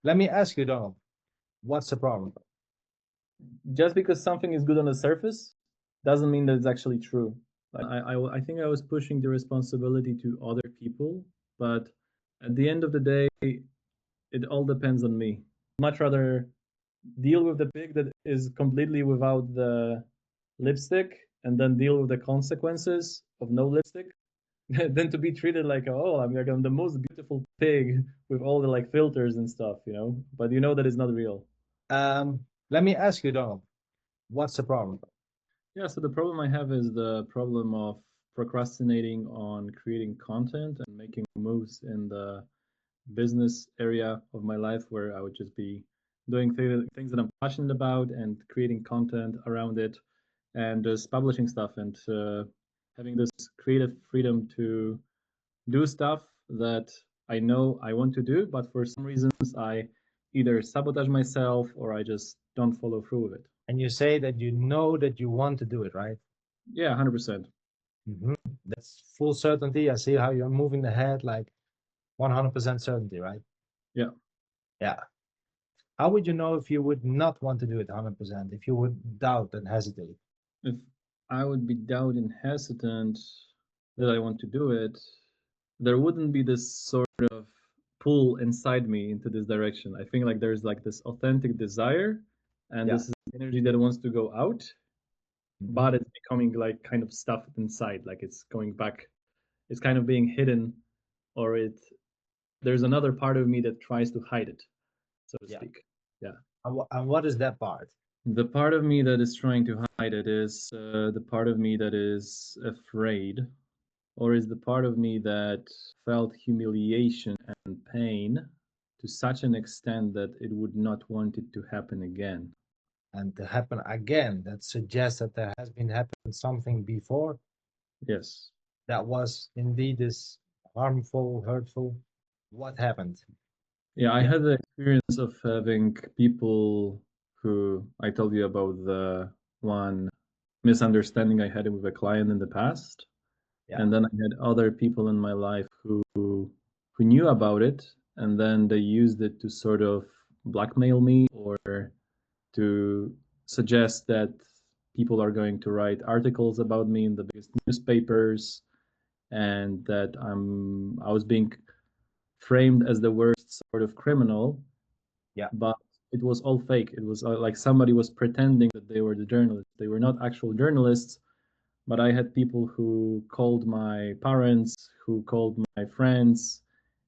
Let me ask you, Donald, what's the problem? Just because something is good on the surface doesn't mean that it's actually true. Like I think I was pushing the responsibility to other people, but at the end of the day, it all depends on me. Much rather deal with the pig that is completely without the lipstick and then deal with the consequences of no lipstick than to be treated like, oh, I'm the most beautiful pig with all the like filters and stuff, but you know that it's not real. Let me ask you, Donald, what's the problem? Yeah, so the problem I have is the problem of procrastinating on creating content and making moves in the business area of my life where I would just be doing things that I'm passionate about and creating content around it and just publishing stuff and having this creative freedom to do stuff that I know I want to do, but for some reasons I either sabotage myself or I just don't follow through with it. And you say that you know that you want to do it, right? Yeah, 100%. hmm That's full certainty. I see how you're moving the head like 100% certainty, right? Yeah. Yeah. How would you know if you would not want to do it 100%, if you would doubt and hesitate? If I would be doubt and hesitant that I want to do it, there wouldn't be this sort of pull inside me into this direction. I think like there's like this authentic desire and Yeah. this is energy that wants to go out, hmm but it's becoming like kind of stuffed inside, like it's going back, it's kind of being hidden, or there's another part of me that tries to hide it, so to Yeah. speak. Yeah. And what is that part? The part of me that is trying to hide it is the part of me that is afraid, or is the part of me that felt humiliation and pain to such an extent that it would not want it to happen again. And to happen again, that suggests that there has been happened something before Yes. that was indeed this harmful, hurtful. What happened? Yeah, I Yeah. had the experience of having people who I told you about the one misunderstanding I had with a client in the past. Yeah. And then I had other people in my life who knew about it and then they used it to sort of blackmail me or to suggest that people are going to write articles about me in the biggest newspapers and that I was being framed as the worst sort of criminal, Yeah. but it was all fake. It was like somebody was pretending that they were the journalists. They were not actual journalists, but I had people who called my parents, who called my friends,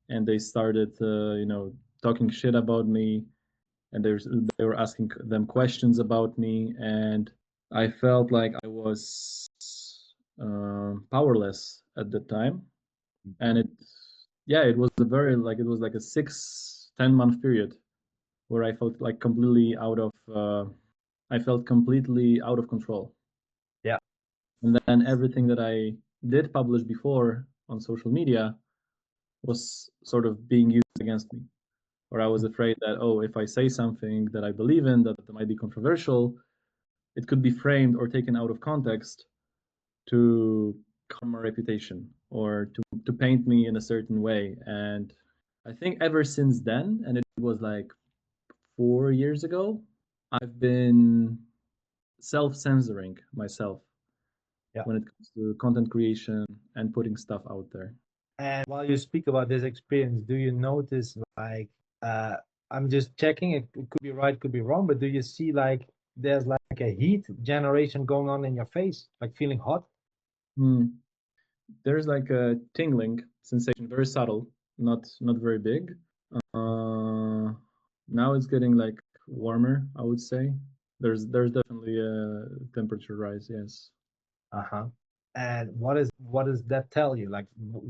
and they started, talking shit about me, and they were asking them questions about me, and I felt like I was powerless at the time, and Mhm. yeah, it was it was like a 6-10 month period where I felt like I felt completely out of control. Yeah. And then everything that I did publish before on social media was sort of being used against me. Or I was afraid that, oh, if I say something that I believe in that might be controversial, it could be framed or taken out of context to harm my reputation or to paint me in a certain way. And I think ever since then, and it was like 4 years ago, I've been self censoring myself Yeah. when it comes to content creation and putting stuff out there. And while you speak about this experience, do you notice like uh I'm just checking, it could be right, could be wrong, but do you see like there's like a heat generation going on in your face, like feeling hot? Hmm. There's like a tingling sensation, very subtle, not very big. Uh, Now it's getting like warmer, I would say. There's definitely a temperature rise, yes. Uh-huh. And what does that tell you? Like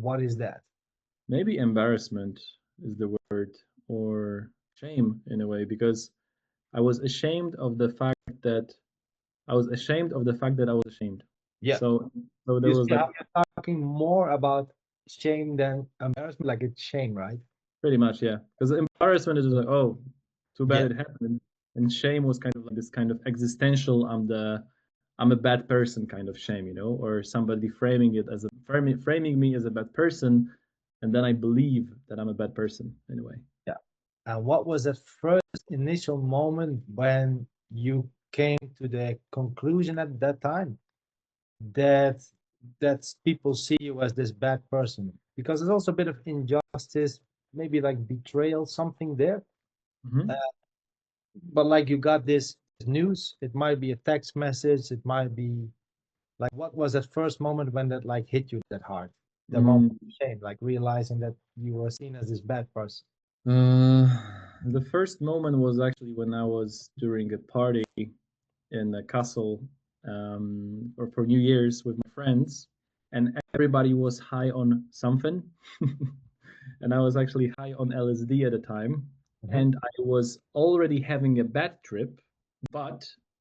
what is that? Maybe embarrassment is the word, or shame in a way, because I was ashamed of the fact that I was ashamed of the fact that I was ashamed. Yeah. So there You was see like how you're talking more about shame than embarrassment, like it's shame, right? pretty much, yeah. Because embarrassment is just like, oh, too bad Yeah. it happened. And shame was kind of like this kind of existential, I'm a bad person kind of shame, or somebody framing me as a bad person, and then I believe that I'm a bad person in a way. Yeah. And what was the first initial moment when you came to the conclusion at that time that people see you as this bad person? Because there's also a bit of injustice, maybe like betrayal, something there. Uh, Hmm. but like you got this news, it might be a text message, it might be like, what was that first moment when that like hit you that hard? The moment Mm, of shame, like realizing that you were seen as this bad person. uh, the first moment was actually when I was during a party in a castle, or for New Year's with my friends, and everybody was high on something, and I was actually high on LSD at the time, Hmm. and I was already having a bad trip, but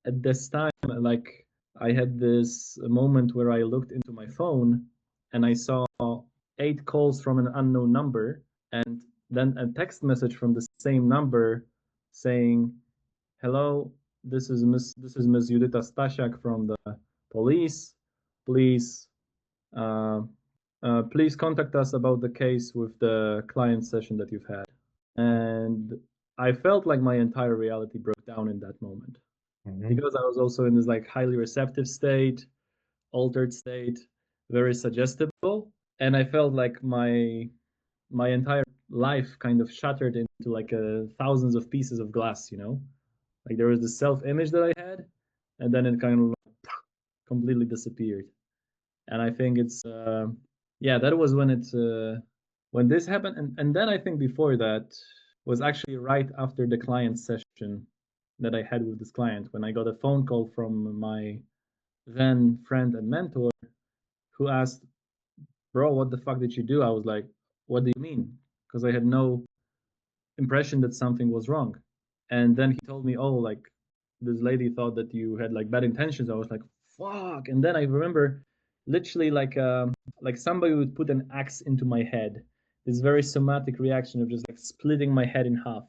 at this time, like I had this moment where I looked into my phone and I saw 8 calls from an unknown number, and then a text message from the same number saying, "Hello, this is Miss Judita Stasiak from the police. Please, uh, please contact us about the case with the client session that you've had." And I felt like my entire reality broke down in that moment Hmm. because I was also in this like highly receptive state, altered state, very suggestible, and I felt like my entire life kind of shattered into like thousands of pieces of glass, you know? Like there was this self-image that I had, and then it kind of completely disappeared. And I think it's yeah, that was when this happened, and then I think before that was actually right after the client session that I had with this client when I got a phone call from my then friend and mentor who asked, "Bro, what the fuck did you do?" I was like, "What do you mean?" Because I had no impression that something was wrong. And then he told me, "Oh, like this lady thought that you had like bad intentions." I was like, "Fuck!" And then I remember, literally like somebody would put an axe into my head. This very somatic reaction of just like splitting my head in half.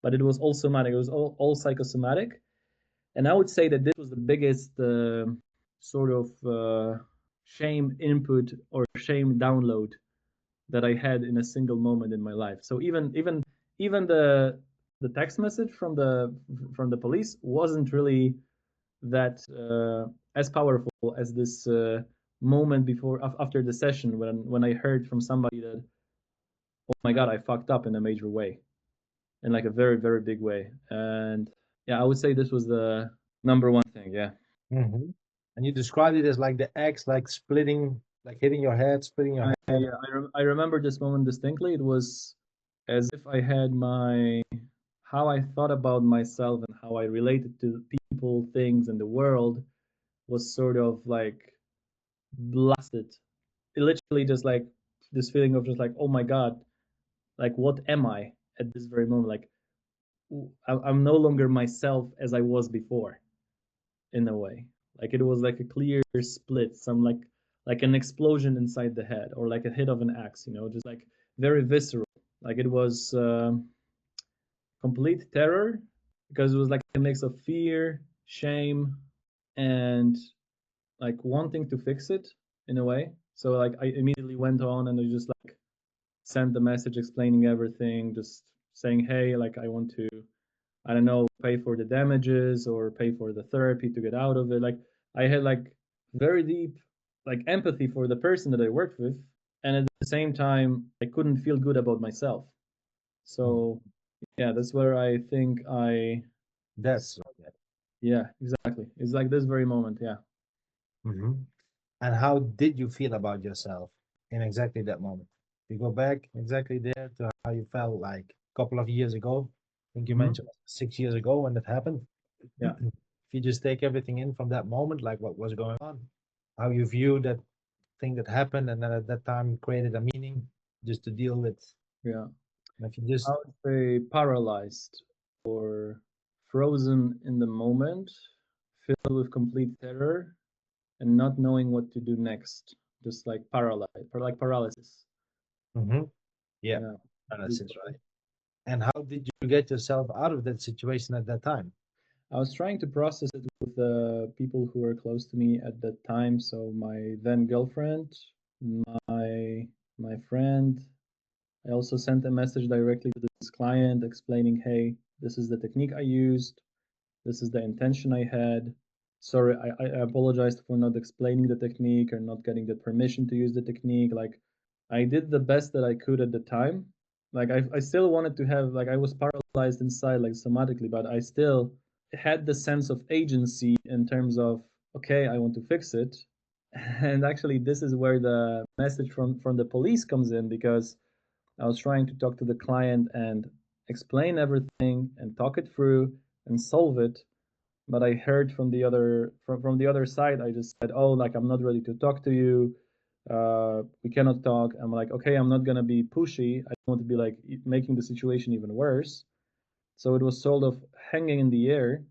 But it was all somatic. It was all psychosomatic. And I would say that this was the biggest sort of shame input or shame download that I had in a single moment in my life. So even the text message from the police wasn't really that as powerful as this moment before after the session when I heard from somebody that, oh my god, I fucked up in a major way, in like a very very big way. And yeah, I would say this was the number one thing. Yeah. Hmm. And you described it as like the X, like splitting, like hitting your head, splitting your head. I remember this moment distinctly. It was as if I had my how I thought about myself and how I related to people, things, and the world was sort of like blasted. It literally just like this feeling of just like, oh my god, like what am I at this very moment? Like I'm no longer myself as I was before, in a way. Like it was like a clear split, some like an explosion inside the head, or like a hit of an axe, you know, just like very visceral. Like it was complete terror because it was like a mix of fear, shame, and like wanting to fix it in a way. So like I immediately went on and I just like sent the message explaining everything, just saying, hey, like I want to, I don't know, pay for the damages or pay for the therapy to get out of it. Like I had like very deep like empathy for the person that I worked with, and at the same time I couldn't feel good about myself. Mhm. So yeah, that's where I think I That's okay. yeah, exactly. It's like this very moment, yeah. Hmm. And how did you feel about yourself in exactly that moment? You go back exactly there to how you felt like a couple of years ago. I think you Hmm. mentioned 6 years ago when that happened. Yeah. If you just take everything in from that moment, like what was going on, how you view that thing that happened, and then at that time created a meaning just to deal with. Yeah. And if you I just, would say paralyzed or frozen in the moment, filled with complete terror and not knowing what to do next. Just like paralyzed, or like paralysis. hmm, yeah, Yeah. that's it, right? And how did you get yourself out of that situation at that time? I was trying to process it with the people who were close to me at that time. So my then girlfriend, my my friend, I also sent a message directly to this client explaining, hey, this is the technique I used. This is the intention I had. Sorry, I apologized for not explaining the technique or not getting the permission to use the technique. Like, I did the best that I could at the time. Like, I still wanted to have, like, I was paralyzed inside, like, somatically, but I still had the sense of agency in terms of, okay, I want to fix it. And actually, this is where the message from the police comes in, because I was trying to talk to the client and explain everything and talk it through and solve it. But I heard from the other side, I just said, "Oh, like I'm not ready to talk to you. We cannot talk." I'm like, "Okay, I'm not gonna be pushy. I don't want to be like making the situation even worse." So it was sort of hanging in the air.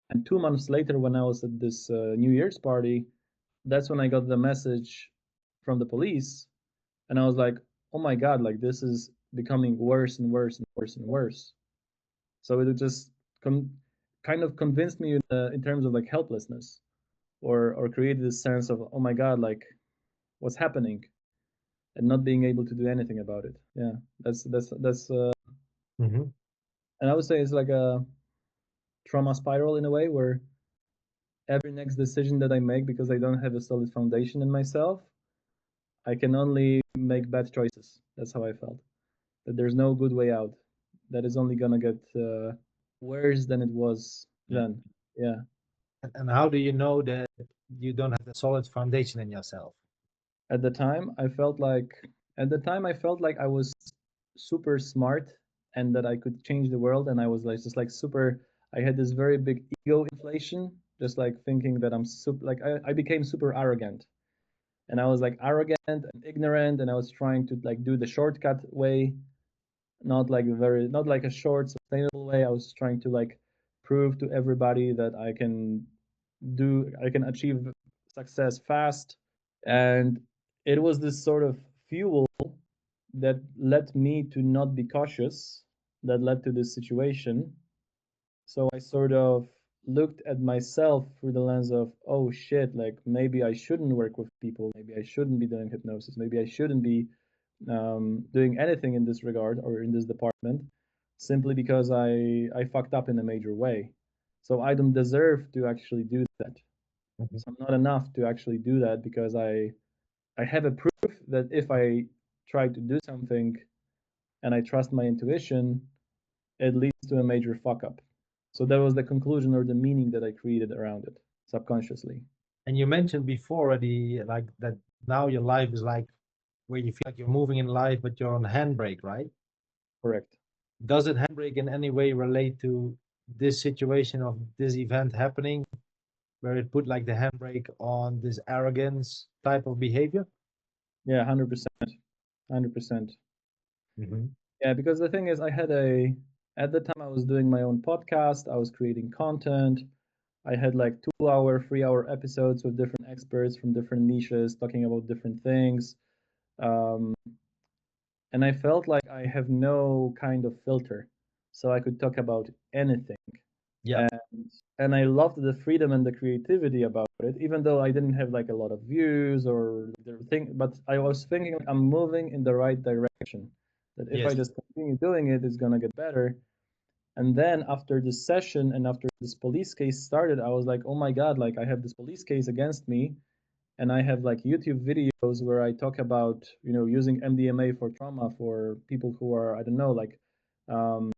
And 2 months later, when I was at this New Year's party, that's when I got the message from the police, and I was like, "Oh my God, like this is becoming worse and worse and worse and worse." So it just kind of convinced me in terms of like helplessness, or created this sense of, oh my God, like what's happening, and not being able to do anything about it. Yeah, that's Hmm. and I would say it's like a trauma spiral in a way, where every next decision that I make, because I don't have a solid foundation in myself, I can only make bad choices. That's how I felt. That there's no good way out. That is only gonna get worse than it was Yeah. then. Yeah. And how do you know that you don't have a solid foundation in yourself? At the time, I felt like I was super smart, and that I could change the world, and I was like just like super. I had this very big ego inflation, just like thinking that I'm super. Like I became super arrogant, and I was like arrogant and ignorant, and I was trying to like do the shortcut way, not like a short sustainable way. I was trying to like prove to everybody that I can achieve success fast. And it was this sort of fuel that led me to not be cautious, that led to this situation. So I sort of looked at myself through the lens of, oh shit, like maybe I shouldn't work with people, maybe I shouldn't be doing hypnosis, maybe I shouldn't be doing anything in this regard or in this department, simply because I fucked up in a major way. So I don't deserve to actually do that. Mhm. So I'm not enough to actually do that, because I have a proof that if I try to do something and I trust my intuition, it leads to a major fuck up. So that was the conclusion or the meaning that I created around it subconsciously. And you mentioned before already, like that now your life is like where you feel like you're moving in life, but you're on handbrake, right? Correct. Does it handbrake in any way relate to this situation of this event happening, where it put like the handbrake on this arrogance type of behavior? Yeah, 100%. 100%. Hmm. Yeah, because the thing is, at the time I was doing my own podcast, I was creating content. I had like 2 hour, 3 hour episodes with different experts from different niches talking about different things. Um, and I felt like I have no kind of filter. So I could talk about anything. Yeah. And, and I loved the freedom and the creativity about it, even though I didn't have like a lot of views or the thing, but I was thinking like, I'm moving in the right direction. That if I Yes. just continue doing it, it's gonna get better. And then after this session and after this police case started, I was like, oh my God, like I have this police case against me, and I have like YouTube videos where I talk about, using MDMA for trauma for people who are, I don't know, like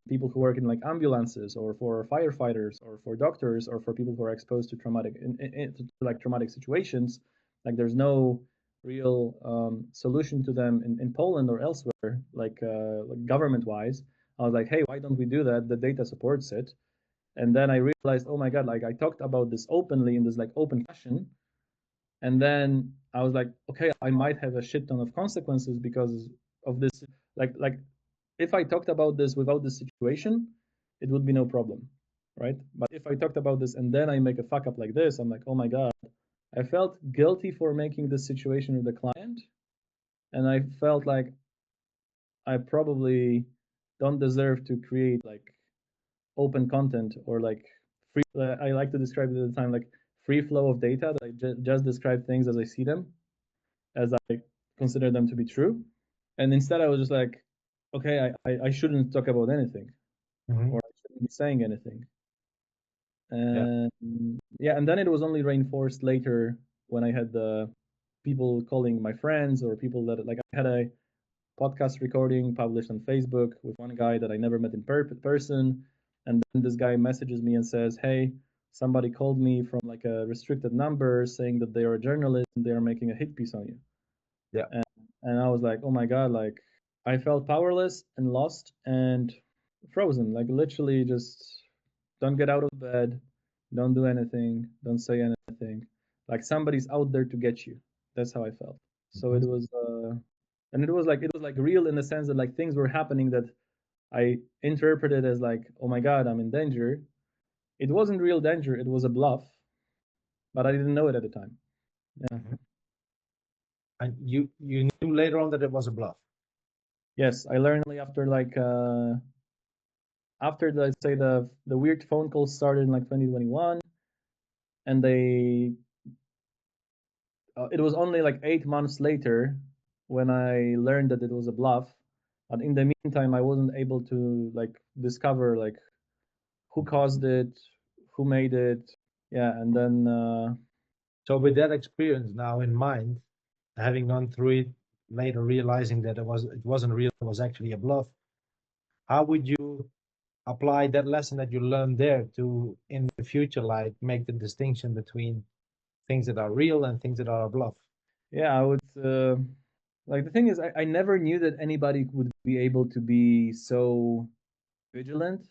people who work in like ambulances, or for firefighters, or for doctors, or for people who are exposed to to like traumatic situations. Like there's no real solution to them in Poland or elsewhere, like government wise. I was like, hey, why don't we do that? The data supports it. And then I realized, oh my God, like I talked about this openly in this like open fashion, and then I was like, okay, I might have a shit ton of consequences because of this. Like if I talked about this without this situation, it would be no problem, right? But if I talked about this and then I make a fuck up like this, I'm like, oh my God. I felt guilty for making this situation with the client, and I felt like I probably don't deserve to create like open content, or like free. I like to describe it at the time like free flow of data, that I just describe things as I see them, as I consider them to be true. And instead, I was just like, okay, I shouldn't talk about anything, Hmm. or I shouldn't be saying anything. Yeah. And yeah, and then it was only reinforced later when I had the people calling my friends, or people that, like, I had a podcast recording published on Facebook with one guy that I never met in person. And then this guy messages me and says, "Hey, somebody called me from like a restricted number saying that they are a journalist and they are making a hit piece on you." Yeah. And, and I was like, "Oh my God," like I felt powerless and lost and frozen, like literally just don't get out of bed, don't do anything, don't say anything. Like somebody's out there to get you. That's how I felt. So Hmm. it was, and it was like real in the sense that like things were happening that I interpreted as like, oh my God, I'm in danger. It wasn't real danger. It was a bluff, but I didn't know it at the time. Yeah. Hmm. And you knew later on that it was a bluff. Yes, I learned only after like after let's say the weird phone calls started in like 2021, and it was only like 8 months later when I learned that it was a bluff. But in the meantime, I wasn't able to like discover like who caused it, who made it. Yeah, and then So with that experience now in mind, having gone through it, later realizing that it wasn't real, it was actually a bluff, how would you apply that lesson that you learned there to in the future, like make the distinction between things that are real and things that are a bluff? yeah, I would like the thing is I never knew that anybody would be able to be so vigilant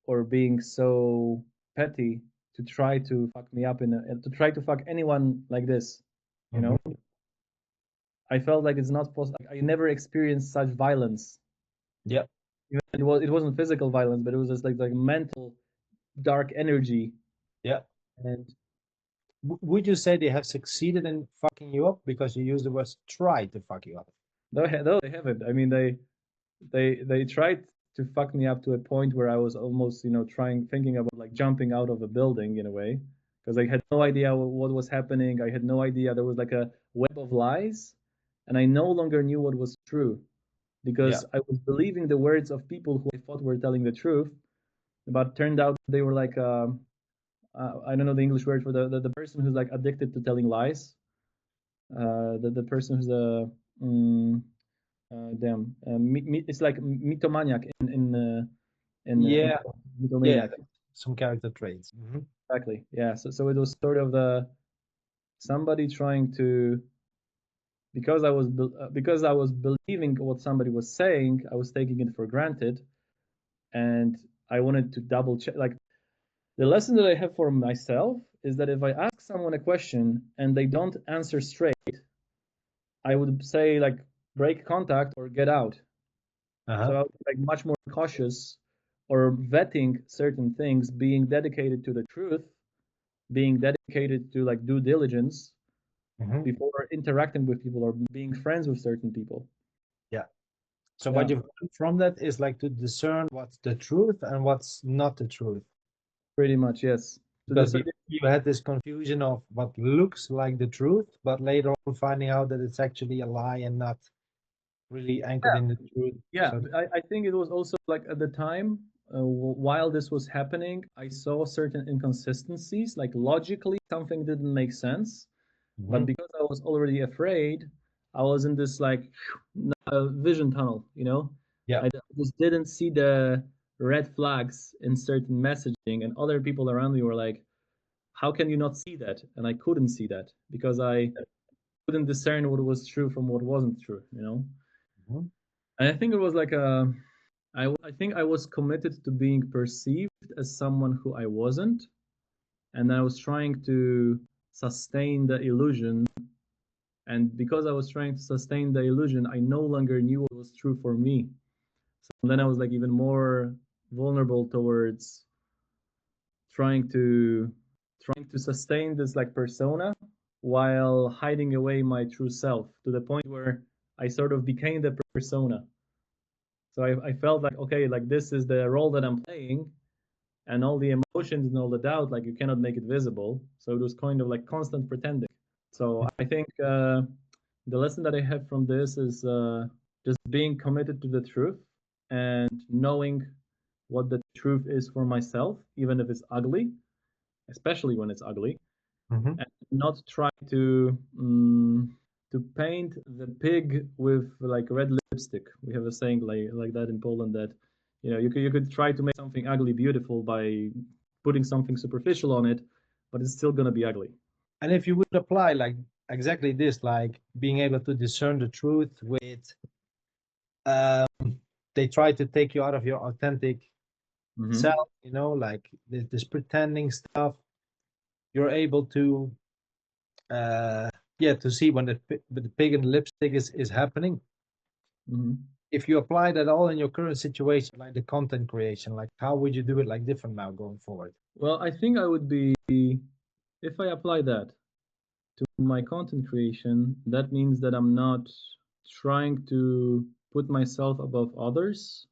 or being so petty to try to fuck me up to try to fuck anyone like this, you know? Hmm. I felt like it's not possible. I never experienced such violence. Yeah. Even it wasn't physical violence, but it was just like mental dark energy. Yeah. And Would you say they have succeeded in fucking you up because you use the words try to fuck you up? though they haven't. I mean, they tried to fuck me up to a point where I was almost, thinking about like jumping out of a building in a way, because I had no idea what was happening. I had no idea there was like a web of lies, and I no longer knew what was true Yeah. because I was believing the words of people who I thought were telling the truth, but turned out they were like I don't know the English word for the person who's like addicted to telling lies. The person who's a damn it's like mythomaniac in Yeah. Yeah. mythomaniac. Some character traits. Hmm. Exactly. Yeah. So it was sort of the somebody trying to because I was believing what somebody was saying, I was taking it for granted, and I wanted to double check. Like the lesson that I have for myself is that if I ask someone a question and they don't answer straight, I would say like break contact or get out. So Uh-huh. I was like much more cautious or vetting certain things, being dedicated to the truth, being dedicated to like due diligence Hmm. before interacting with people or being friends with certain people. Yeah. So what Yeah, you've learned from that is like to discern what's the truth and what's not the truth. pretty much, yes. To Because discern, you had this confusion of what looks like the truth, but later on finding out that it's actually a lie and not really anchored in the truth. yeah, So I think it was also like at the time, while this was happening, I saw certain inconsistencies. Like logically, something didn't make sense, but mhm. because I was already afraid, I was in this like vision tunnel. Yeah. I just didn't see the red flags in certain messaging, and other people around me were like, "How can you not see that?" And I couldn't see that because I couldn't discern what was true from what wasn't true. Mhm. And I think it was like I think I was committed to being perceived as someone who I wasn't, and I was trying to sustain the illusion. And because I was trying to sustain the illusion, I no longer knew what was true for me. So then I was like even more vulnerable towards trying to trying to sustain this like persona while hiding away my true self to the point where I sort of became the persona. So I felt like, okay, like this is the role that I'm playing, and all the emotions and all the doubt, like you cannot make it visible. So it was kind of like constant pretending. So I think the lesson that I have from this is just being committed to the truth and knowing what the truth is for myself, even if it's ugly, especially when it's ugly, Mm-hmm. and not try to paint the pig with like red lipstick. We have a saying like that in Poland that you could try to make something ugly beautiful by putting something superficial on it, but it's still gonna be ugly. And if you would apply like exactly this, like being able to discern the truth with, um, they try to take you out of your authentic Mm-hmm. self, like this pretending stuff. You're able to, yeah, to see when the pig and the lipstick is happening. Mm-hmm. If you apply that all in your current situation, like the content creation, like how would you do it like different now going forward? Well, I think I would be if I apply that to my content creation, that means that I'm not trying to put myself above others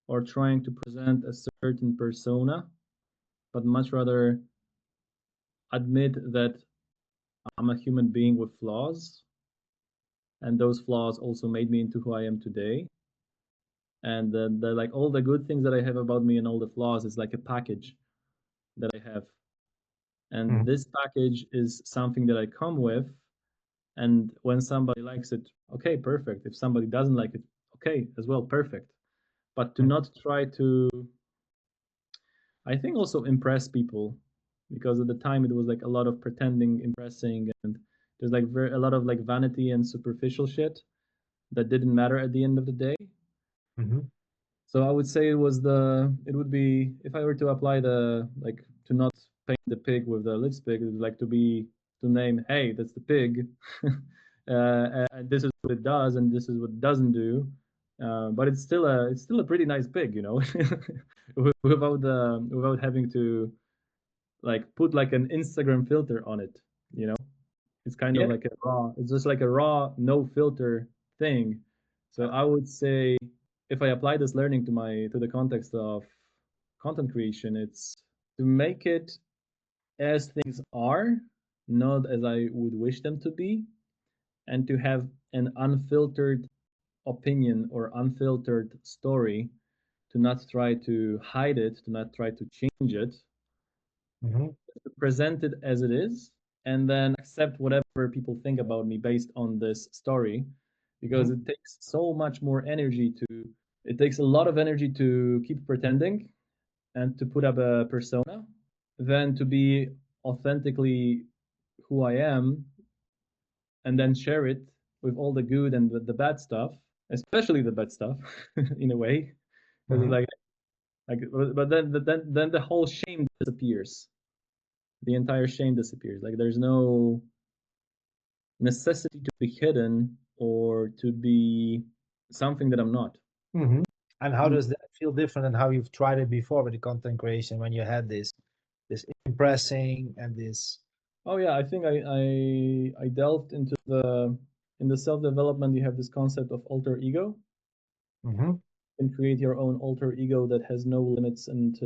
or trying to present a certain persona, but much rather admit that I'm a human being with flaws, and those flaws also made me into who I am today. And the like all the good things that I have about me and all the flaws is like a package that I have. And Mhm. this package is something that I come with. And when somebody likes it, okay, perfect. If somebody doesn't like it, okay, as well, perfect. But to Mhm. not try to, I think, also impress people, because at the time it was like a lot of pretending, impressing, and there's like a lot of like vanity and superficial shit that didn't matter at the end of the day. Mhm. So I would say it would be, if I were to apply the, like, to not paint the pig with the lipstick, it would like to name, hey, that's the pig, and this is what it does, and this is what it doesn't do. But it's still a pretty nice pig, without having to like put like an Instagram filter on it, you know. It's kind of Yeah. like it's just like a raw, no filter thing. So I would say if I apply this learning to the context of content creation, it's to make it as things are, not as I would wish them to be, and to have an unfiltered opinion or unfiltered story, to not try to hide it, to not try to change it, Mhm. to present it as it is, and then accept whatever people think about me based on this story, because Mhm. it takes a lot of energy to keep pretending and to put up a persona than to be authentically who I am and then share it with all the good and the bad stuff, especially the bad stuff in a way, because it's Mhm. like but then the whole shame disappears. The entire shame disappears. Like there's no necessity to be hidden or to be something that I'm not. Mhm. And how Mm. does that feel different than how you've tried it before with the content creation when you had this impressing and this? Oh yeah, I think I delved into the in the self development. You have this concept of alter ego. Mhm. You can create your own alter ego that has no limits and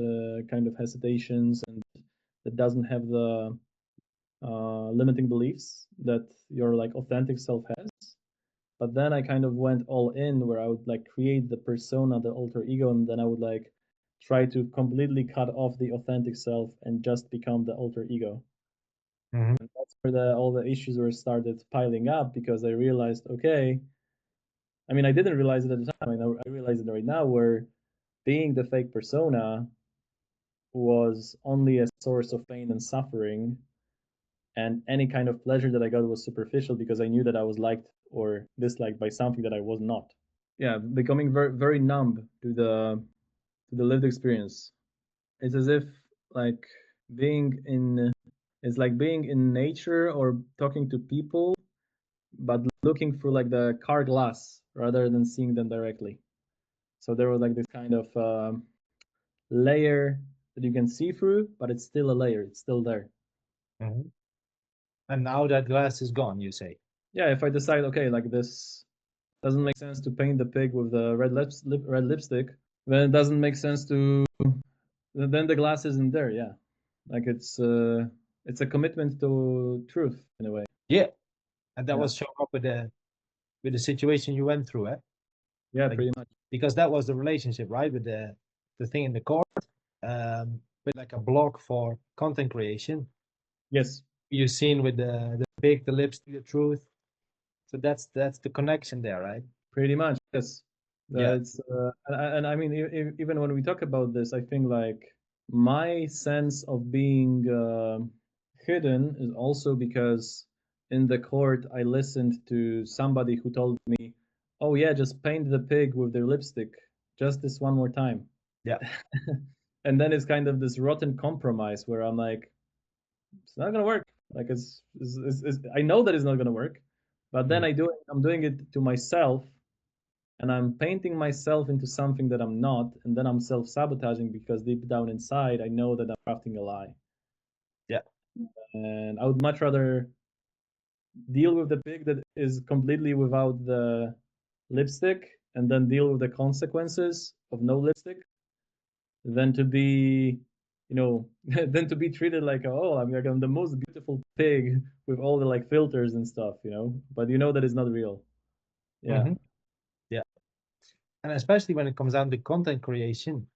kind of hesitations, and that doesn't have the limiting beliefs that your like authentic self has. But then I kind of went all in where I would like create the persona, the alter ego, and then I would like try to completely cut off the authentic self and just become the alter ego. Mhm. And that's where all the issues were started piling up, because I realized, okay, I mean, I didn't realize it at the time. I realize it right now, where being the fake persona was only a source of pain and suffering, and any kind of pleasure that I got was superficial because I knew that I was liked or disliked by something that I was not. Yeah, becoming very very numb to the lived experience. It's as if like being in it's like being in nature or talking to people, but looking through like the car glass rather than seeing them directly. So there was like this kind of layer that you can see through, but it's still a layer. It's still there. Mhm. And now that glass is gone, you say. Yeah, if I decide, okay, like this doesn't make sense to paint the pig with the red lipstick, then it doesn't make sense to then the glass isn't there. Yeah, like it's a commitment to truth in a way. Yeah. And that Yeah. was shown up with the situation you went through, eh? Yeah, Like, pretty much. because that was the relationship, right? With the thing in the court, with like a block for content creation. Yes, You've seen with the pig, the lipstick, the truth. So that's the connection there, right? pretty much. Yes. Yeah. That's and I mean, even when we talk about this, I think like my sense of being hidden is also because in the court I listened to somebody who told me, "Oh yeah, just paint the pig with their lipstick, just this one more time." Yeah. And then it's kind of this rotten compromise where I'm like, it's not gonna work. Like I know that it's not gonna work, but then Mm. I'm doing it to myself, and I'm painting myself into something that I'm not, and then I'm self-sabotaging because deep down inside I know that I'm crafting a lie. Yeah. And I would much rather deal with the pig that is completely without the lipstick and then deal with the consequences of no lipstick than to be, than to be treated like, oh, I'm the most beautiful pig with all the like filters and stuff, but you know that it's not real. Yeah. Hmm. Yeah. And especially when it comes down to content creation,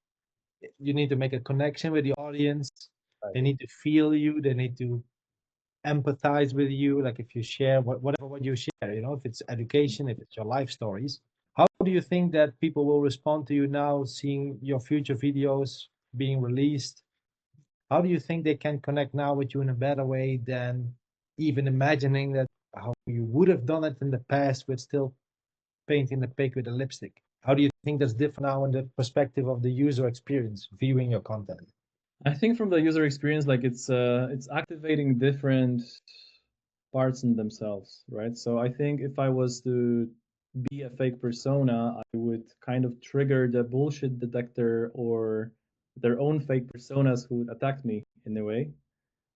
you need to make a connection with the audience. Right. They need to feel you. They need to empathize with you. Like if you share whatever what you share, if it's education, if it's your life stories. How do you think that people will respond to you now, seeing your future videos being released? How do you think they can connect now with you in a better way than even imagining that how you would have done it in the past with still painting the pig with a lipstick? How do you think that's different now in the perspective of the user experience viewing your content? I think from the user experience, like it's activating different parts in themselves, right? So I think if I was to be a fake persona, I would kind of trigger the bullshit detector or their own fake personas who would attack me in a way,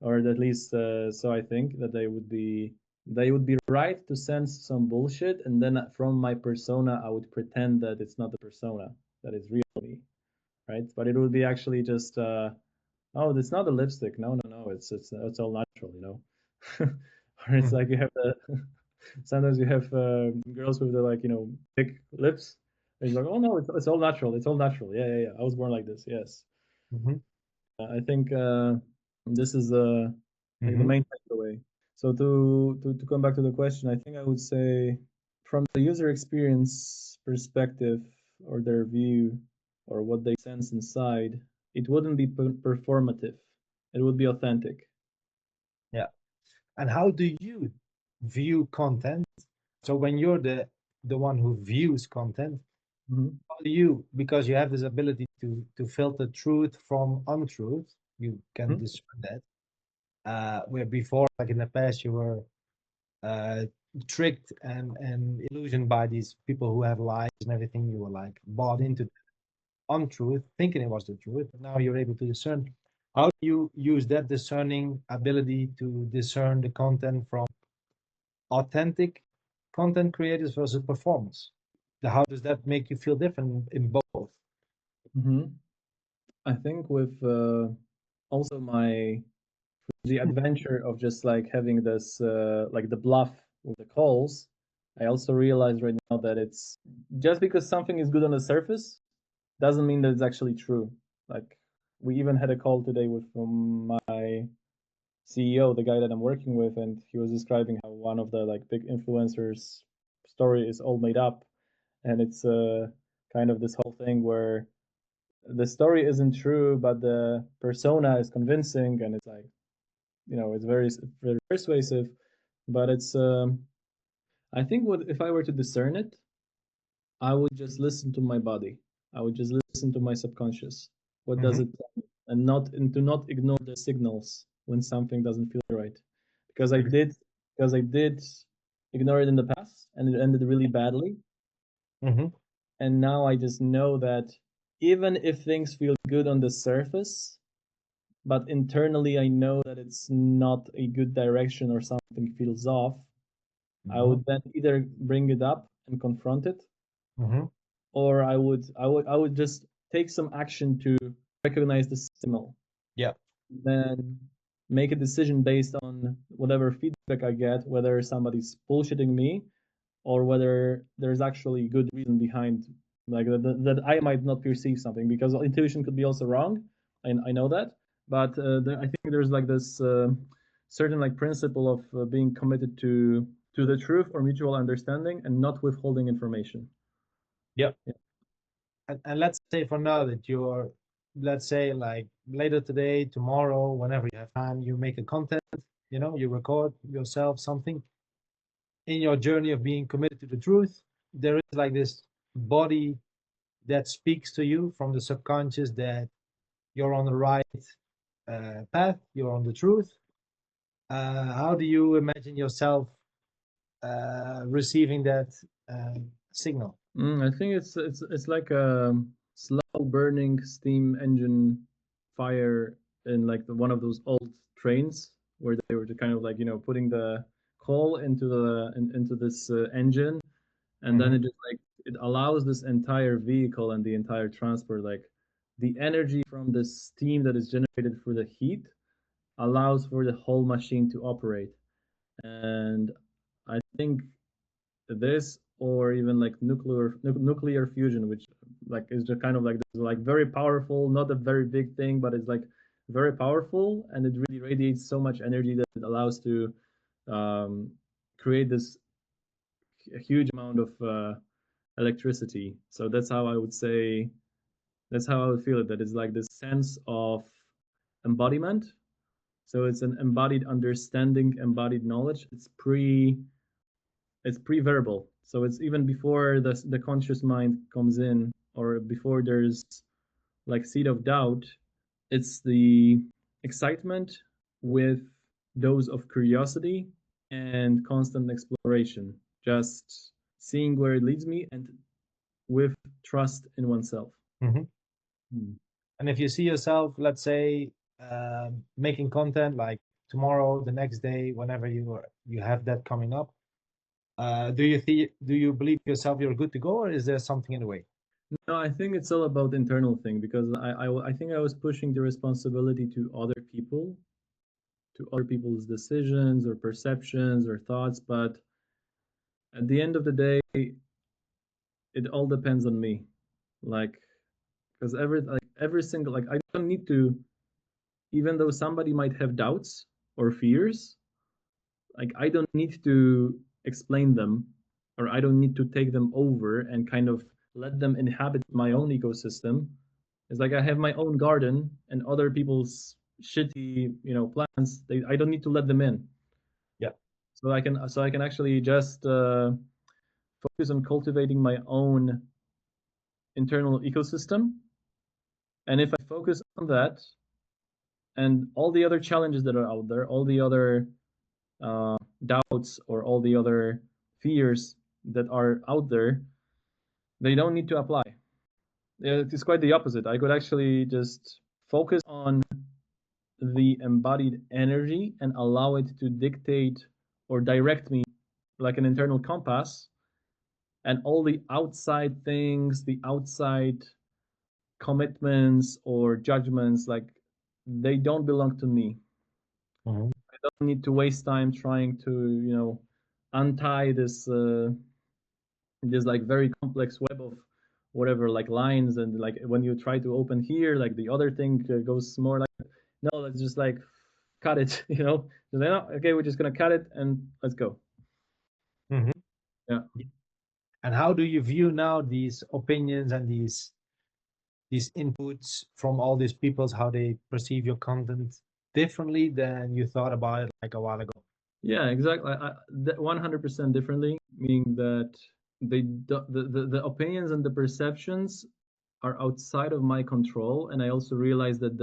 or at least so I think that they would be right to sense some bullshit, and then from my persona, I would pretend that it's not the persona that is real me, right? But it would be actually just oh, it's not a lipstick. No, no, no. It's all natural, Or it's Mhm, like you have the sometimes you have girls with the like thick lips. And it's like, oh no, it's all natural. It's all natural. Yeah, yeah, yeah. I was born like this. Yes. mhm, I think this is like the mhm. main takeaway. So to come back to the question, I think I would say from the user experience perspective or their view or what they sense inside, it wouldn't be performative. It would be authentic. Yeah. And how do you view content? So when you're the one who views content, Hmm. how do you, because you have this ability to filter truth from untruth, you can Hmm. discern that. Where before, like in the past, you were uh, tricked and illusioned by these people who have lies and everything. You were like bought into untruth, thinking it was the truth. But now you're able to discern. How do you use that discerning ability to discern the content from authentic content creators versus performance? How does that make you feel different in both? Hmm. I think with also the adventure of just like having this like the bluff with the calls, I also realize right now that it's just because something is good on the surface doesn't mean that it's actually true. Like we even had a call today with my CEO, the guy that I'm working with, and he was describing how one of the like big influencers story is all made up, and it's kind of this whole thing where the story isn't true, but the persona is convincing, and it's like it's very persuasive. But it's I think what if I were to discern it, I would just listen to my body. I would just listen to my subconscious. What does Hmm. it tell me? And to not ignore the signals when something doesn't feel right. Because I did because I did ignore it in the past and it ended really badly. Hmm. And now I just know that even if things feel good on the surface, but internally I know that it's not a good direction or something feels off, I Hmm. would then either bring it up and confront it, Hmm. or I would just take some action to recognize the signal, Yeah. then make a decision based on whatever feedback I get, whether somebody's bullshitting me or whether there's actually good reason behind like that I might not perceive something, because intuition could be also wrong. I know that, but I think there's like this certain like principle of being committed to the truth or mutual understanding and not withholding information. Yeah. Yeah. And let's say for now that you're, let's say like later today, tomorrow, whenever you have time, you make a content, you record yourself something in your journey of being committed to the truth. There is like this body that speaks to you from the subconscious that you're on the right path, you're on the truth. How do you imagine yourself receiving that signal? I think it's like a slow burning steam engine fire in like one of those old trains where they were kind of like putting the coal into this engine, and then Mm-hmm. it just like it allows this entire vehicle and the entire transport, like the energy from the steam that is generated through the heat allows for the whole machine to operate. And I think this, or even like nuclear fusion, which like is just kind of like this, like very powerful, not a very big thing, but it's like very powerful, and it really radiates so much energy that it allows to um, create this huge amount of electricity. So that's how I would say, that's how I would feel it, that it's like this sense of embodiment. So it's an embodied understanding, embodied knowledge. It's pre-verbal. So it's even before the conscious mind comes in, or before there's like seed of doubt. It's the excitement with dose of curiosity and constant exploration, just seeing where it leads me, and with trust in oneself. Mm-hmm. Hmm. And if you see yourself, let's say, making content like tomorrow, the next day, whenever you have that coming up, do you believe yourself you're good to go, or is there something in the way? No, I think it's all about internal thing, because I think I was pushing the responsibility to other people, to other people's decisions or perceptions or thoughts, but at the end of the day, it all depends on me. Like, because every single, like, I don't need to, even though somebody might have doubts or fears, like I don't need to explain them, or I don't need to take them over and kind of let them inhabit my own ecosystem. It's like I have my own garden, and other people's shitty, plants. I don't need to let them in. Yeah. So I can actually just focus on cultivating my own internal ecosystem. And if I focus on that, and all the other challenges that are out there, all the other uh, doubts, or all the other fears that are out there, they don't need to apply. It's quite the opposite. I could actually just focus on the embodied energy and allow it to dictate or direct me like an internal compass, and all the outside things, the outside commitments or judgments, like they don't belong to me. Mhm. I don't need to waste time trying to untie this like very complex web of whatever, like lines, and like when you try to open here, like the other thing goes more like, no, let's just like cut it. Just like, no, okay, we're just gonna cut it and let's go. Mhm. Yeah. And how do you view now these opinions and these inputs from all these peoples, how they perceive your content differently than you thought about it like a while ago? Yeah, exactly. 100% differently, meaning that the opinions and the perceptions are outside of my control, and I also realize that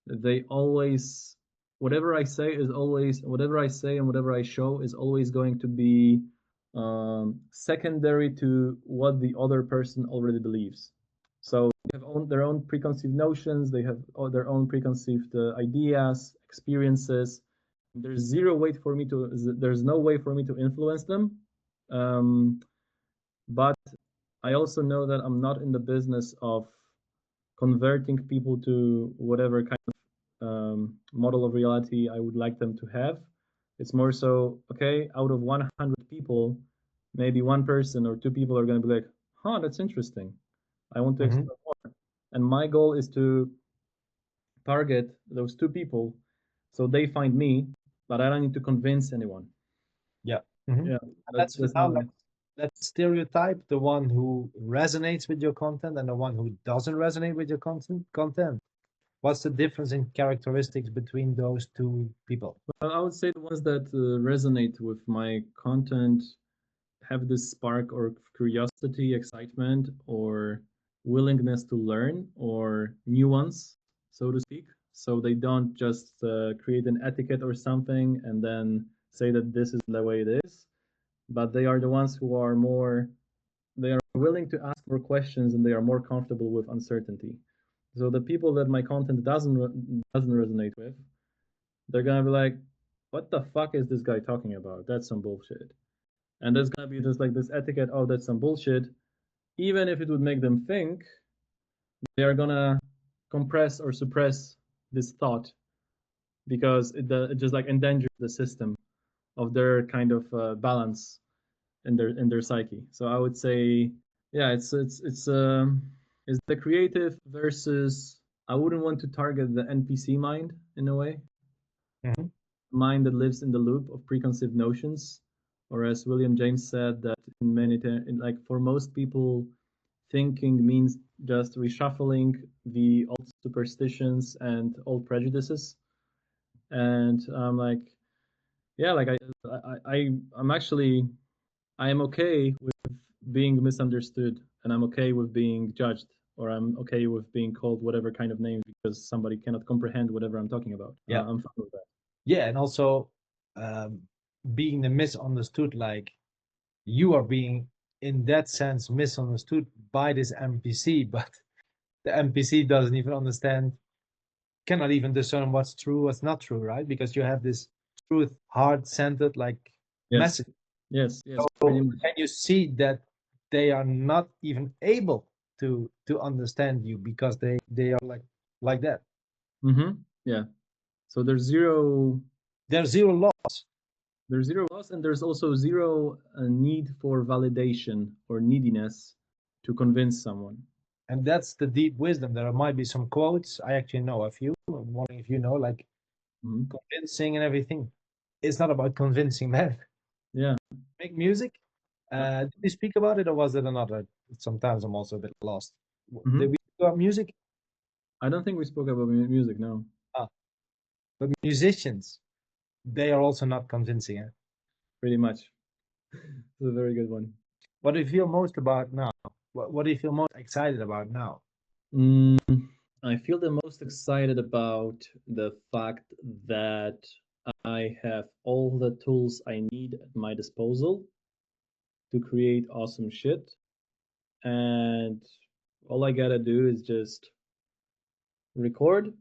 they always, whatever I say and whatever I show is always going to be secondary to what the other person already believes. So they have their own preconceived notions, they have their own preconceived ideas, experiences. There's no way for me to influence them. Um, but I also know that I'm not in the business of converting people to whatever kind of model of reality I would like them to have. It's more so, okay, out of 100 people, maybe one person or two people are going to be like, huh, that's interesting. I want to Hmm. explore more. And my goal is to target those two people so they find me, but I don't need to convince anyone. Yeah. Hmm. Yeah, Let's that's now not my. let's stereotype the one who resonates with your content and the one who doesn't resonate with your content. What's the difference in characteristics between those two people? Well, I would say the ones that resonate with my content have this spark or curiosity, excitement, or willingness to learn or nuance, so to speak. So they don't just create an etiquette or something and then say that this is the way it is, but they are the ones who are more, they are willing to ask more questions and they are more comfortable with uncertainty. So the people that my content doesn't resonate with, they're gonna be like, "What the fuck is this guy talking about? That's some bullshit." And there's gonna be just like this etiquette, "Oh, that's some bullshit." Even if it would make them think, they are gonna compress or suppress this thought because it just like endangers the system of their kind of balance in their psyche. So I would say, yeah, it's the creative versus. I wouldn't want to target the NPC mind in a way, Hmm. mind that lives in the loop of preconceived notions, or as William James said, that in like for most people, thinking means just reshuffling the old superstitions and old prejudices. And I'm like, yeah, like I'm actually I am okay with being misunderstood, and I'm okay with being judged, or I'm okay with being called whatever kind of names because somebody cannot comprehend whatever I'm talking about. Yeah. I'm fine with that. Yeah, and also um, being the misunderstood, like you are being in that sense misunderstood by this NPC, but the NPC doesn't even understand, cannot even discern what's true, what's not true, right? Because you have this truth, heart-centered like Yes, message. yes, pretty So much. and you see that they are not even able to understand you because they are like that. Mm-hmm. Yeah. So There's zero loss. there's zero loss, and there's also zero need for validation or neediness to convince someone. And that's the deep wisdom. There might be some quotes. I actually know a few. I'm wondering if you know, like Mm-hmm. convincing and everything. It's not about convincing, man. Yeah. Make music. Did we speak about it or was it another? Sometimes I'm also a bit lost. Did Mm-hmm. we speak about music? I don't think we spoke about music. No, Ah, but musicians, they are also not convincing. Eh? pretty much. It's a very good one. What do you feel most about now? What do you feel most excited about now? Mm, I feel the most excited about the fact that I have all the tools I need at my disposal to create awesome shit. And all I gotta do is just record,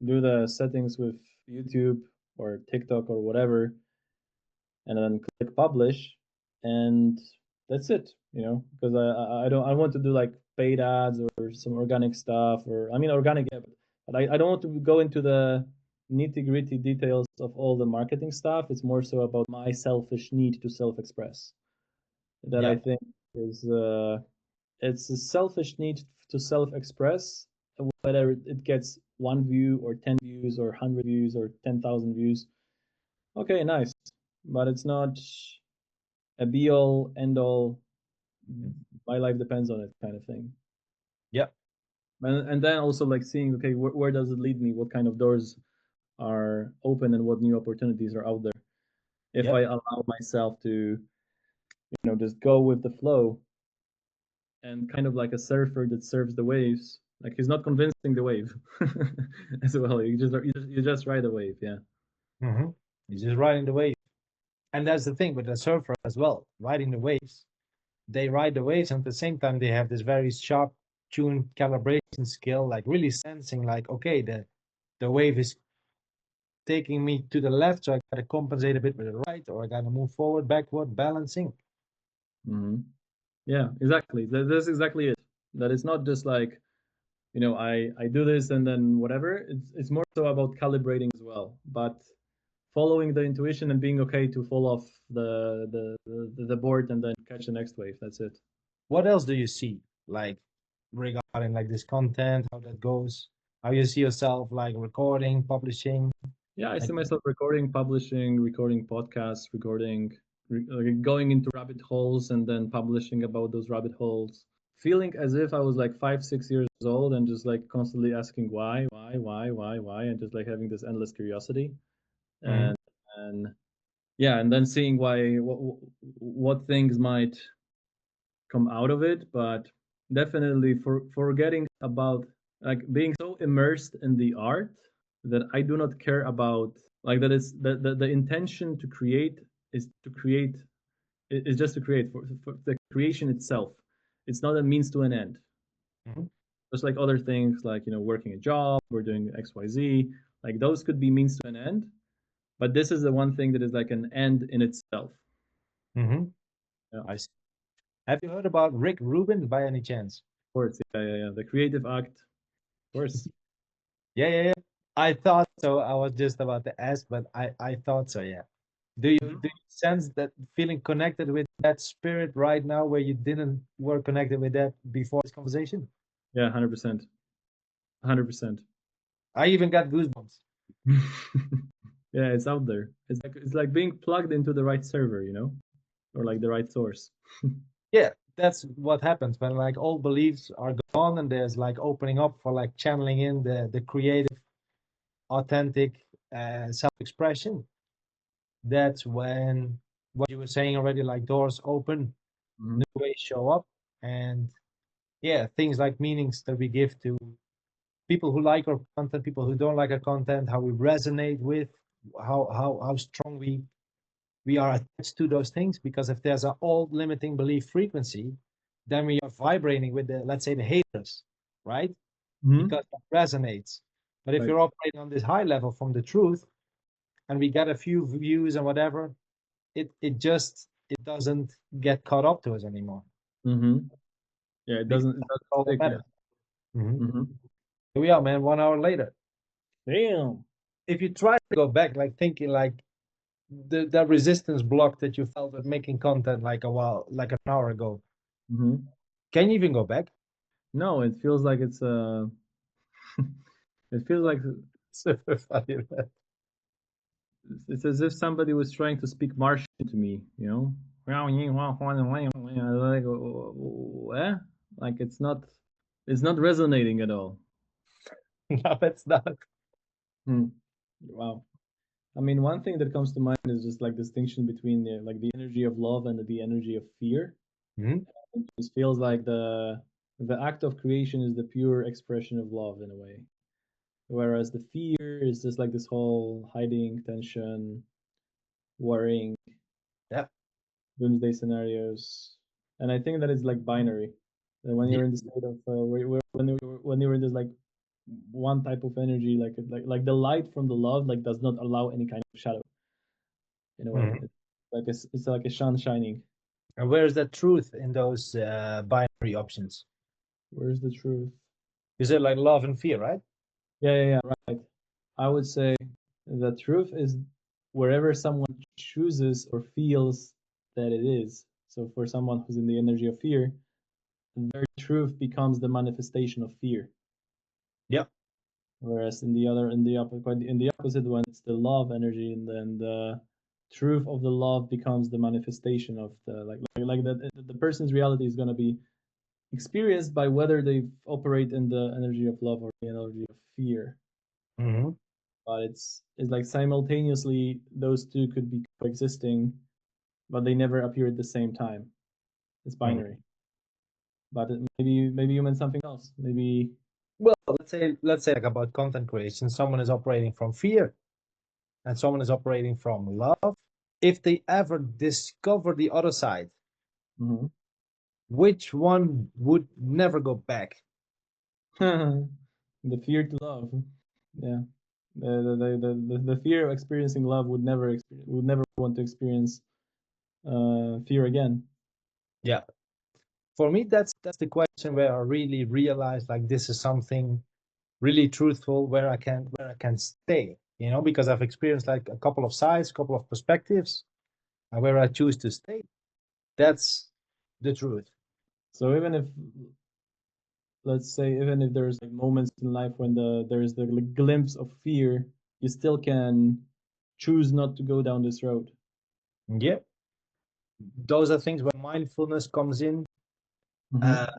do the settings with YouTube or TikTok or whatever, and then click publish, and that's it. Because I don't I want to do like paid ads or some organic stuff, or I mean organic, yeah, but I don't want to go into the nitty gritty details of all the marketing stuff. It's more so about my selfish need to self express that I Yeah. think is it's a selfish need to self express, whether it gets one view or 10 views or 100 views or 10,000 views. Okay, nice, but it's not a be all end all. My life depends on it kind of thing. Yeah. And then also like seeing, okay, where does it lead me? What kind of doors are open and what new opportunities are out there if Yeah. I allow myself to just go with the flow, and kind of like a surfer that surfs the waves, like he's not convincing the wave as well. You just ride a wave. Yeah. Hmm. He's just riding the wave. And that's the thing with the surfer as well, riding the waves. They ride the waves and at the same time they have this very sharp tuned calibration skill, like really sensing like, okay, the wave is taking me to the left, so I gotta compensate a bit with the right, or I gotta move forward, backward, balancing. Hmm. Yeah, exactly. That's exactly it. That it's not just like, I do this and then whatever. It's more so about calibrating as well. But following the intuition and being okay to fall off the board and then catch the next wave. That's it. What else do you see, like regarding like this content, how that goes, how you see yourself like recording, publishing, Yeah, I like see myself recording, publishing, recording podcasts, going into rabbit holes and then publishing about those rabbit holes. Feeling as if I was like 5, 6 years old and just like constantly asking why, and just like having this endless curiosity. Mhm, And yeah, and then seeing what things might come out of it, but definitely forgetting about like being so immersed in the art that I do not care about like that is the intention to create is to create is just to create for the creation itself. It's not a means to an end. mhm, Just like other things like working a job or doing XYZ, like those could be means to an end, but this is the one thing that is like an end in itself. mhm. Yeah, of I see. Have you heard about Rick Rubin by any chance? course. Yeah. The creative act, of course. Yeah, yeah, yeah. I thought so. I was just about to ask, but I thought so. Yeah. Do you sense that feeling connected with that spirit right now, where you didn't were connected with that before this conversation? Yeah, 100%. 100%. I even got goosebumps. Yeah, it's out there. It's like being plugged into the right server, or like the right source. Yeah, that's what happens when like old beliefs are gone and there's like opening up for like channeling in the creative, authentic self-expression. That's when what you were saying already, like doors open, Mhm. new ways show up, and yeah, things like meanings that we give to people who like our content, people who don't like our content, how we resonate with, how strong we are attached to those things. Because if there's an old limiting belief frequency, then we are vibrating with the, let's say, the haters, right? Mhm. Because that resonates. But if Right. you're operating on this high level from the truth, and we get a few views and whatever, it doesn't get caught up to us anymore. Mhm. Yeah, it Because doesn't it that's doesn't all that stick. Yeah. matters. Mhm. Mhm. Here we are, man. 1 hour later. Damn. If you try to go back, like thinking like the resistance block that you felt with making content like a while, like an hour ago, Mhm. can you even go back? No, it feels like it feels like Super funny, man. it's as if somebody was trying to speak Martian to me. Like, what? Like it's not resonating at all. No, it's not. Hmm. Wow. I mean, one thing that comes to mind is just like distinction between the energy of love and the energy of fear. Mhm. It just feels like the act of creation is the pure expression of love in a way, whereas the fear is just like this whole hiding, tension, worrying, Yeah. doomsday scenarios. And I think that it's like binary. And when Yeah. you're in the state of when you're in this like one type of energy, like the light from the love like does not allow any kind of shadow in a way. Mhm. It's like a sun shining. And where is the truth in those binary options? Where's the truth? You said like love and fear, right? Yeah, right. I would say the truth is wherever someone chooses or feels that it is. So for someone who's in the energy of fear, their truth becomes the manifestation of fear. Yeah. Whereas in the opposite one, it's the love energy, and then the truth of the love becomes the manifestation of the like that the person's reality is gonna be experienced by whether they operate in the energy of love or the energy of fear. Hmm. But it's like simultaneously those two could be coexisting, but they never appear at the same time. It's binary. But maybe you meant something else. Maybe. Well, let's say like about content creation, someone is operating from fear and someone is operating from love. If they ever discover the other side, Mhm. which one would never go back? The fear to love. Yeah. The fear of experiencing love would never want to experience fear again. Yeah. For me, that's the question where I really realize like this is something really truthful where I can stay. you know, because I've experienced like a couple of sides, a couple of perspectives, and where I choose to stay. That's the truth. So even if, let's say, even if there's like moments in life when there's the like, glimpse of fear, you still can choose not to go down this road. Yeah, those are things where mindfulness comes in, uh, Mm-hmm.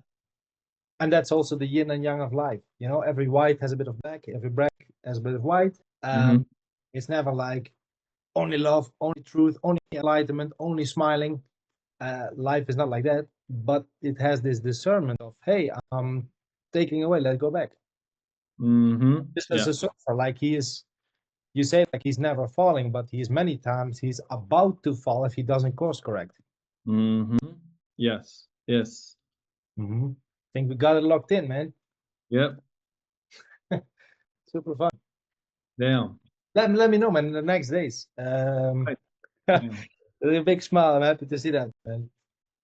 and that's also the yin and yang of life. You know, every white has a bit of black, every black has a bit of white. Mm-hmm. It's never like only love, only truth, only enlightenment, only smiling. Life is not like that, but it has this discernment of, hey, I'm taking away, let's go back. Mm-hmm. Just as Yeah. a surfer, like he is, you say like he's never falling, but he's many times he's about to fall if he doesn't course correct. Mm-hmm. Yes. Yes. Mm-hmm. Think we got it locked in, man. Yep. Super fun. Damn. Let me know, man, in the next days. Right. Damn. With a big smile. I'm happy to see that, man.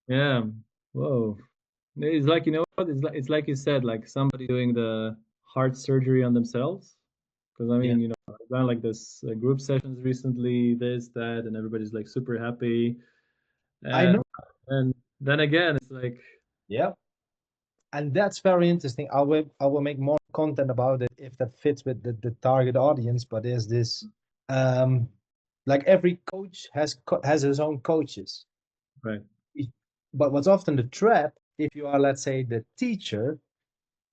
Yeah. Whoa. It's like, you know what? It's like you said, like somebody doing the heart surgery on themselves. Because I Yeah, mean, I've done like this group sessions recently, this, that, and everybody's like super happy. I And know. and then again, it's like, Yeah, and that's very interesting. I will make more content about it if that fits with the target audience. But there's this, um, like every coach has his own coaches. right. But what's often the trap, if you are, let's say, the teacher,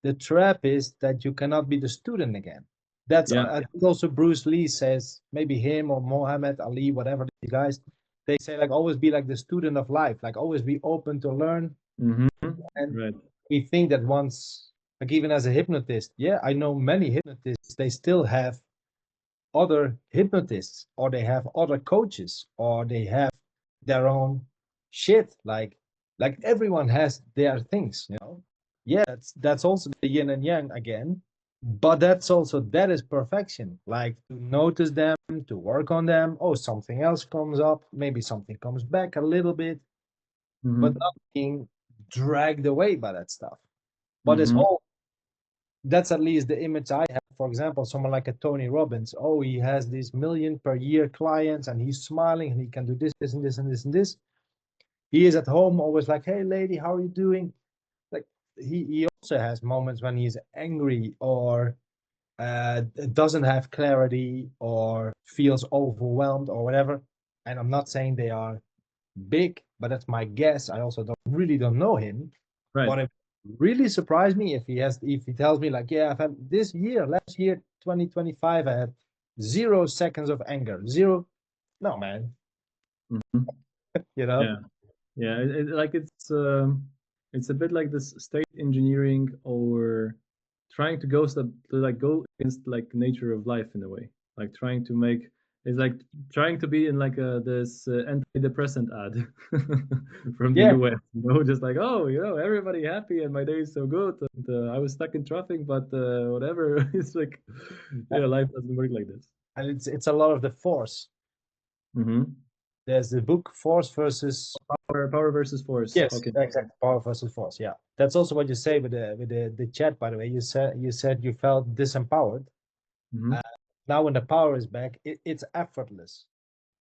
the trap is that you cannot be the student again. That's Yeah. I think also Bruce Lee says, maybe him or Mohammed Ali, whatever these guys, they say like always be like the student of life, like always be open to learn. Mm-hmm. And Right. we think that once, like even as a hypnotist, yeah, I know many hypnotists, they still have other hypnotists or they have other coaches or they have their own shit. Like everyone has their things, you know. Yeah, that's also the yin and yang again, but that is perfection, like to notice them, to work on them. Oh, something else comes up, maybe something comes back a little bit, but Mm-hmm. not being dragged away by that stuff. But it's Mm-hmm. all, that's at least the image I have. For example, someone like a Tony Robbins. Oh, he has these million per year clients and he's smiling and he can do this, this, and this, and this, and this. He is at home always like, hey, lady, how are you doing? Like, he also has moments when he's angry or doesn't have clarity or feels overwhelmed or whatever. And I'm not saying they are big, but that's my guess. I also don't know him, Right. but it really surprised me if he tells me like, yeah, I've had this year, last year, 2025, I had 0 seconds of anger, zero. No, man, Mm-hmm. you know. Yeah. Yeah. Like it's a bit like this state engineering or trying to go against like nature of life in a way, like trying to make it's like trying to be in like this antidepressant ad from the Yeah, US, just like, oh, everybody happy and my day is so good, and I was stuck in traffic, but whatever. It's like, yeah, life doesn't work like this. and it's a lot of the force. Mm-hmm. There's the book Force versus, Power versus force. yes, Okay. exactly, power versus force. Yeah, that's also what you say with the chat. By the way, you said you felt disempowered. Mm-hmm. Now when the power is back, it's effortless.